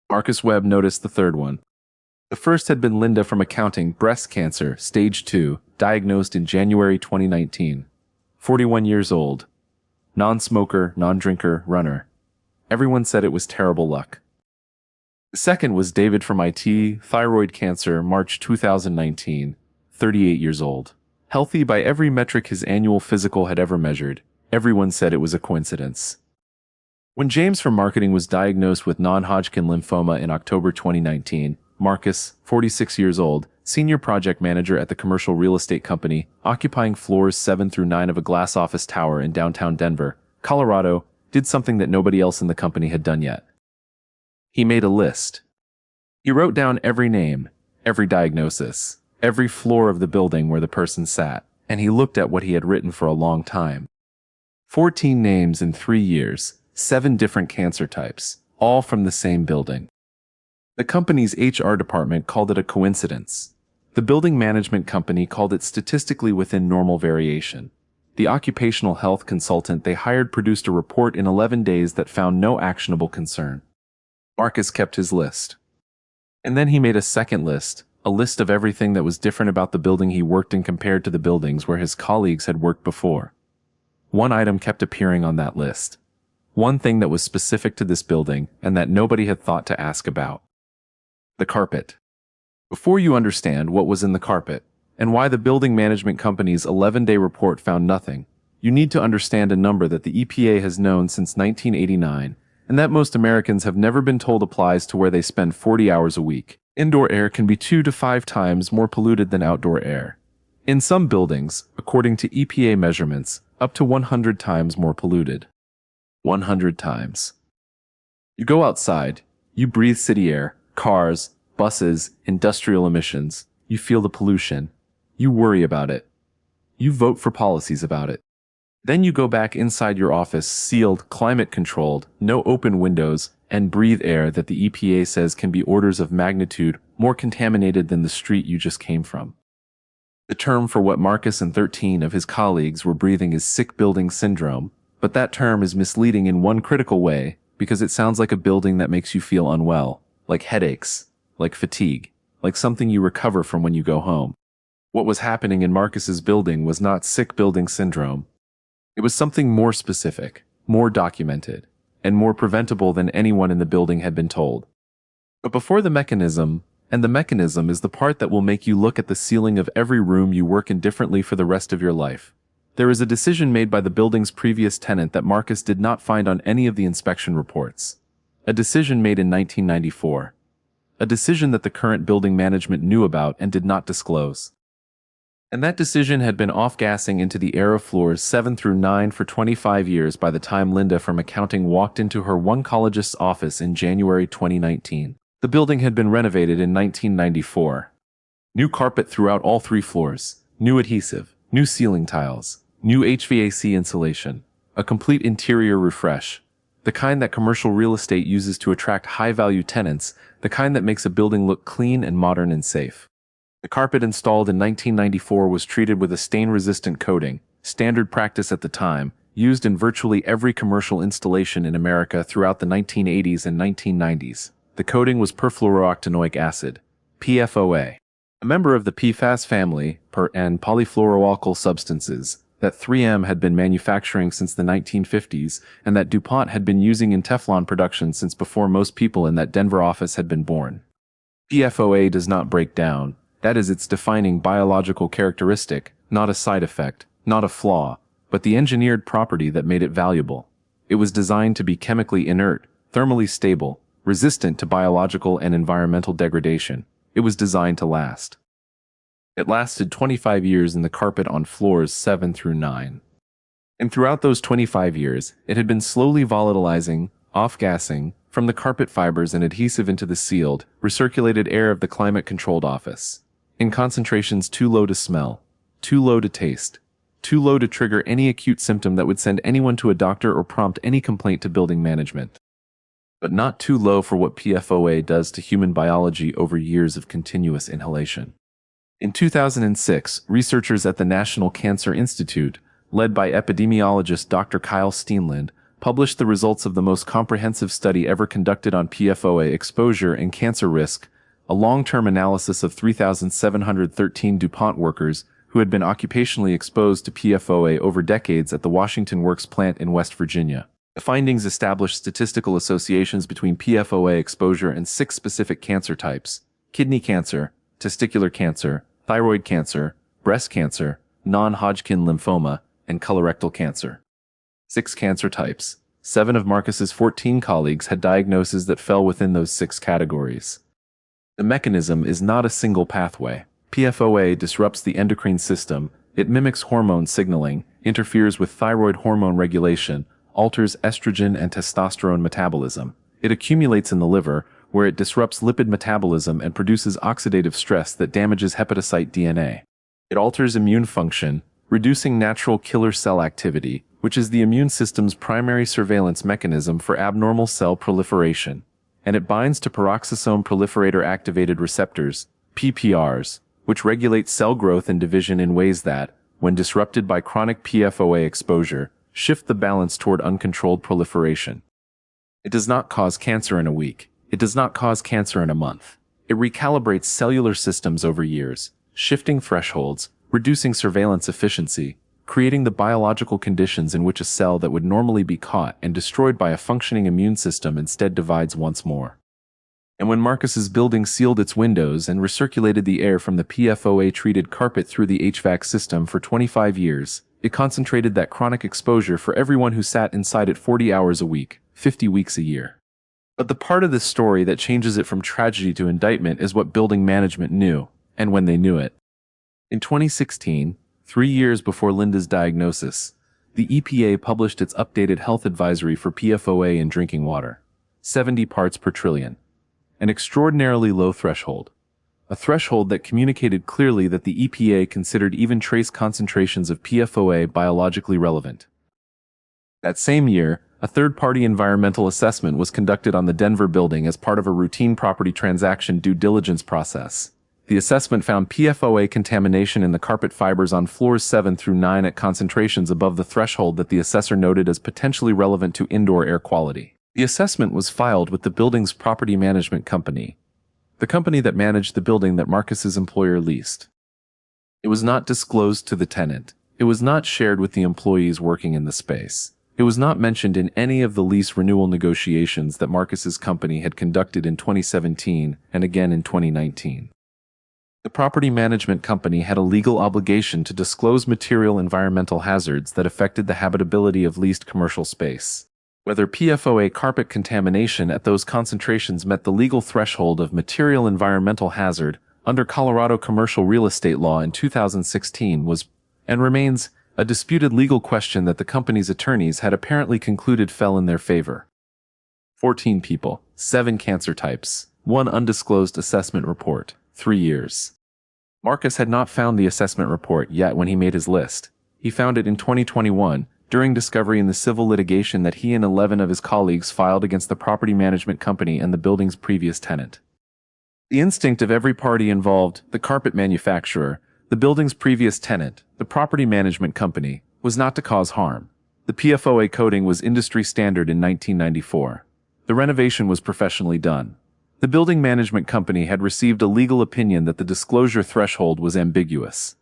Marcus Webb noticed the third one. The first had been Linda from accounting, breast cancer, stage 2, diagnosed in January 2019. 41 years old. Non-smoker, non-drinker, runner. Everyone said it was terrible luck. The second was David from IT, thyroid cancer, March 2019, 38 years old. Healthy by every metric his annual physical had ever measured. Everyone said it was a coincidence. When James from marketing was diagnosed with non-Hodgkin lymphoma in October 2019, Marcus, 46 years old, senior project manager at the commercial real estate company, occupying floors 7 through 9 of a glass office tower in downtown Denver, Colorado, did something that nobody else in the company had done yet. He made a list. He wrote down every name, every diagnosis, every floor of the building where the person sat, and he looked at what he had written for a long time. 14 names in 3 years, 7 different cancer types, all from the same building. The company's HR department called it a coincidence. The building management company called it statistically within normal variation. The occupational health consultant they hired produced a report in 11 days that found no actionable concern. Marcus kept his list. And then he made a second list, a list of everything that was different about the building he worked in compared to the buildings where his colleagues had worked before. One item kept appearing on that list. One thing that was specific to this building and that nobody had thought to ask about. The carpet. Before you understand what was in the carpet, and why the building management company's 11-day report found nothing, you need to understand a number that the EPA has known since 1989, and that most Americans have never been told applies to where they spend 40 hours a week. Indoor air can be 2 to 5 times more polluted than outdoor air. In some buildings, according to EPA measurements, up to 100 times more polluted. 100 times. You go outside, you breathe city air, cars, buses, industrial emissions. You feel the pollution. You worry about it. You vote for policies about it. Then you go back inside your office, sealed, climate-controlled, no open windows, and breathe air that the EPA says can be orders of magnitude more contaminated than the street you just came from. The term for what Marcus and 13 of his colleagues were breathing is sick building syndrome, but that term is misleading in one critical way because it sounds like a building that makes you feel unwell. Like headaches, like fatigue, like something you recover from when you go home. What was happening in Marcus's building was not sick building syndrome. It was something more specific, more documented, and more preventable than anyone in the building had been told. But before the mechanism, and the mechanism is the part that will make you look at the ceiling of every room you work in differently for the rest of your life. There is a decision made by the building's previous tenant that Marcus did not find on any of the inspection reports. A decision made in 1994. A decision that the current building management knew about and did not disclose. And that decision had been off-gassing into the air of floors 7 through 9 for 25 years by the time Linda from accounting walked into her oncologist's office in January 2019. The building had been renovated in 1994. New carpet throughout all 3 floors, new adhesive, new ceiling tiles, new HVAC insulation, a complete interior refresh. The kind that commercial real estate uses to attract high-value tenants, the kind that makes a building look clean and modern and safe. The carpet installed in 1994 was treated with a stain-resistant coating, standard practice at the time, used in virtually every commercial installation in America throughout the 1980s and 1990s. The coating was perfluorooctanoic acid, PFOA, a member of the PFAS family, and polyfluoroalkyl substances, that 3M had been manufacturing since the 1950s and that DuPont had been using in Teflon production since before most people in that Denver office had been born. PFOA does not break down. That is its defining biological characteristic, not a side effect, not a flaw, but the engineered property that made it valuable. It was designed to be chemically inert, thermally stable, resistant to biological and environmental degradation. It was designed to last. It lasted 25 years in the carpet on floors 7 through 9. And throughout those 25 years, it had been slowly volatilizing, off-gassing, from the carpet fibers and adhesive into the sealed, recirculated air of the climate-controlled office. In concentrations too low to smell, too low to taste, too low to trigger any acute symptom that would send anyone to a doctor or prompt any complaint to building management. But not too low for what PFOA does to human biology over years of continuous inhalation. In 2006, researchers at the National Cancer Institute, led by epidemiologist Dr. Kyle Steenland, published the results of the most comprehensive study ever conducted on PFOA exposure and cancer risk, a long-term analysis of 3,713 DuPont workers who had been occupationally exposed to PFOA over decades at the Washington Works plant in West Virginia. The findings established statistical associations between PFOA exposure and 6 specific cancer types: kidney cancer, testicular cancer, thyroid cancer, breast cancer, non-Hodgkin lymphoma, and colorectal cancer. 6 cancer types. 7 of Marcus's 14 colleagues had diagnoses that fell within those 6 categories. The mechanism is not a single pathway. PFOA disrupts the endocrine system, it mimics hormone signaling, interferes with thyroid hormone regulation, alters estrogen and testosterone metabolism. It accumulates in the liver, where it disrupts lipid metabolism and produces oxidative stress that damages hepatocyte DNA. It alters immune function, reducing natural killer cell activity, which is the immune system's primary surveillance mechanism for abnormal cell proliferation. And it binds to peroxisome proliferator activated receptors, PPRs, which regulate cell growth and division in ways that, when disrupted by chronic PFOA exposure, shift the balance toward uncontrolled proliferation. It does not cause cancer in a week. It does not cause cancer in a month. It recalibrates cellular systems over years, shifting thresholds, reducing surveillance efficiency, creating the biological conditions in which a cell that would normally be caught and destroyed by a functioning immune system instead divides once more. And when Marcus's building sealed its windows and recirculated the air from the PFOA-treated carpet through the HVAC system for 25 years, it concentrated that chronic exposure for everyone who sat inside it 40 hours a week, 50 weeks a year. But the part of this story that changes it from tragedy to indictment is what building management knew, and when they knew it. In 2016, 3 years before Linda's diagnosis, the EPA published its updated health advisory for PFOA in drinking water: 70 parts per trillion. An extraordinarily low threshold. A threshold that communicated clearly that the EPA considered even trace concentrations of PFOA biologically relevant. That same year, a third-party environmental assessment was conducted on the Denver building as part of a routine property transaction due diligence process. The assessment found PFOA contamination in the carpet fibers on floors 7 through 9 at concentrations above the threshold that the assessor noted as potentially relevant to indoor air quality. The assessment was filed with the building's property management company, the company that managed the building that Marcus's employer leased. It was not disclosed to the tenant. It was not shared with the employees working in the space. It was not mentioned in any of the lease renewal negotiations that Marcus's company had conducted in 2017 and again in 2019. The property management company had a legal obligation to disclose material environmental hazards that affected the habitability of leased commercial space. Whether PFOA carpet contamination at those concentrations met the legal threshold of material environmental hazard under Colorado commercial real estate law in 2016 was, and remains, a disputed legal question that the company's attorneys had apparently concluded fell in their favor. 14 people, 7 cancer types, 1 undisclosed assessment report, 3 years. Marcus had not found the assessment report yet when he made his list. He found it in 2021, during discovery in the civil litigation that he and 11 of his colleagues filed against the property management company and the building's previous tenant. The instinct of every party involved, the carpet manufacturer, the building's previous tenant, the property management company, was not to cause harm. The PFOA coating was industry standard in 1994. The renovation was professionally done. The building management company had received a legal opinion that the disclosure threshold was ambiguous.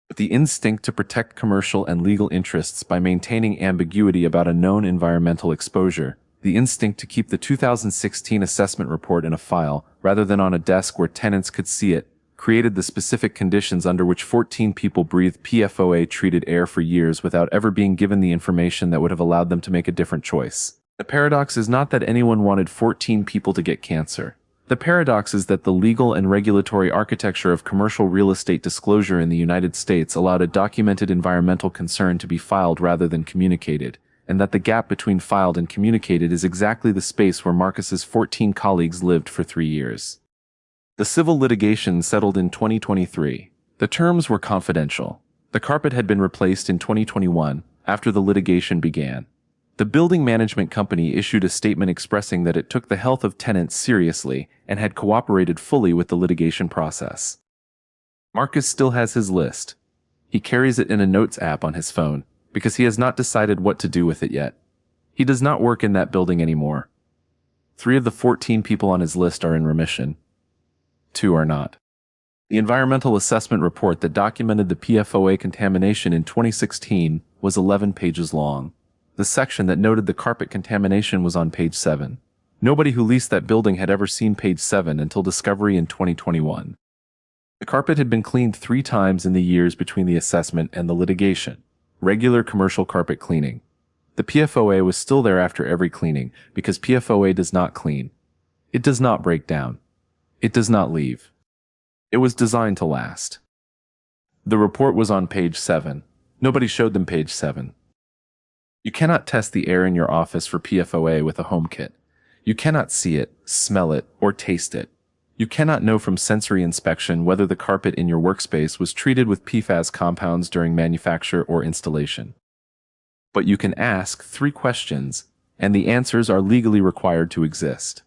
But the instinct to protect commercial and legal interests by maintaining ambiguity about a known environmental exposure, the instinct to keep the 2016 assessment report in a file rather than on a desk where tenants could see it, created the specific conditions under which 14 people breathed PFOA-treated air for years without ever being given the information that would have allowed them to make a different choice. The paradox is not that anyone wanted 14 people to get cancer. The paradox is that the legal and regulatory architecture of commercial real estate disclosure in the United States allowed a documented environmental concern to be filed rather than communicated, and that the gap between filed and communicated is exactly the space where Marcus's 14 colleagues lived for 3 years. The civil litigation settled in 2023. The terms were confidential. The carpet had been replaced in 2021, after the litigation began. The building management company issued a statement expressing that it took the health of tenants seriously and had cooperated fully with the litigation process. Marcus still has his list. He carries it in a notes app on his phone, because he has not decided what to do with it yet. He does not work in that building anymore. 3 of the 14 people on his list are in remission. 2 are not. The environmental assessment report that documented the PFOA contamination in 2016 was 11 pages long. The section that noted the carpet contamination was on page 7. Nobody who leased that building had ever seen page 7 until discovery in 2021. The carpet had been cleaned 3 times in the years between the assessment and the litigation. Regular commercial carpet cleaning. The PFOA was still there after every cleaning because PFOA does not clean. It does not break down. It does not leave. It was designed to last. The report was on page 7. Nobody showed them page 7. You cannot test the air in your office for PFOA with a home kit. You cannot see it, smell it, or taste it. You cannot know from sensory inspection whether the carpet in your workspace was treated with PFAS compounds during manufacture or installation. But you can ask 3 questions, and the answers are legally required to exist.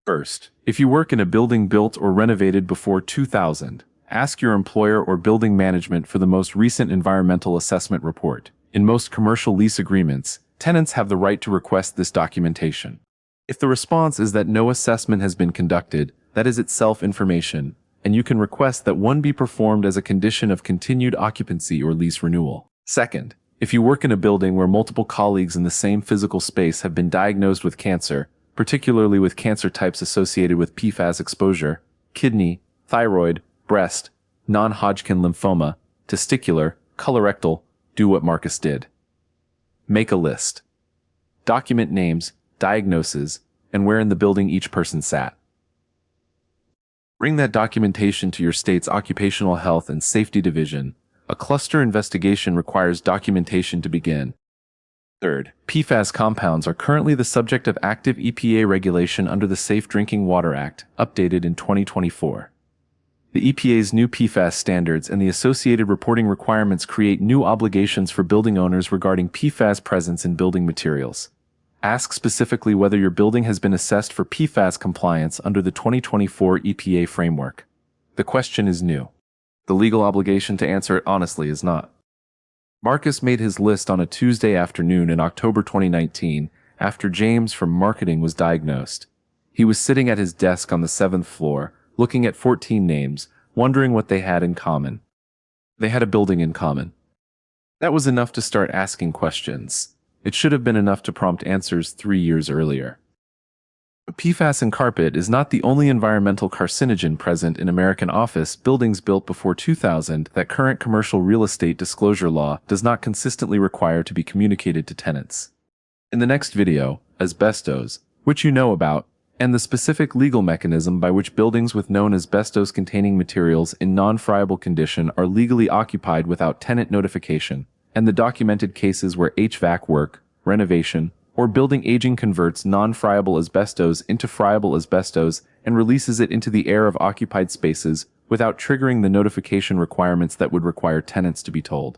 First, if you work in a building built or renovated before 2000, ask your employer or building management for the most recent environmental assessment report. In most commercial lease agreements, tenants have the right to request this documentation. If the response is that no assessment has been conducted, that is itself information, and you can request that one be performed as a condition of continued occupancy or lease renewal. Second, if you work in a building where multiple colleagues in the same physical space have been diagnosed with cancer, particularly with cancer types associated with PFAS exposure, kidney, thyroid, breast, non-Hodgkin lymphoma, testicular, colorectal, do what Marcus did. Make a list. Document names, diagnoses, and where in the building each person sat. Bring that documentation to your state's Occupational Health and Safety Division. A cluster investigation requires documentation to begin. Third, PFAS compounds are currently the subject of active EPA regulation under the Safe Drinking Water Act, updated in 2024. The EPA's new PFAS standards and the associated reporting requirements create new obligations for building owners regarding PFAS presence in building materials. Ask specifically whether your building has been assessed for PFAS compliance under the 2024 EPA framework. The question is new. The legal obligation to answer it honestly is not. Marcus made his list on a Tuesday afternoon in October 2019 after James from marketing was diagnosed. He was sitting at his desk on the 7th floor, looking at 14 names, wondering what they had in common. They had a building in common. That was enough to start asking questions. It should have been enough to prompt answers 3 years earlier. But PFAS in carpet is not the only environmental carcinogen present in American office buildings built before 2000 that current commercial real estate disclosure law does not consistently require to be communicated to tenants. In the next video, asbestos, which you know about, and the specific legal mechanism by which buildings with known asbestos-containing materials in non-friable condition are legally occupied without tenant notification, and the documented cases where HVAC work, renovation, or building aging converts non-friable asbestos into friable asbestos and releases it into the air of occupied spaces without triggering the notification requirements that would require tenants to be told.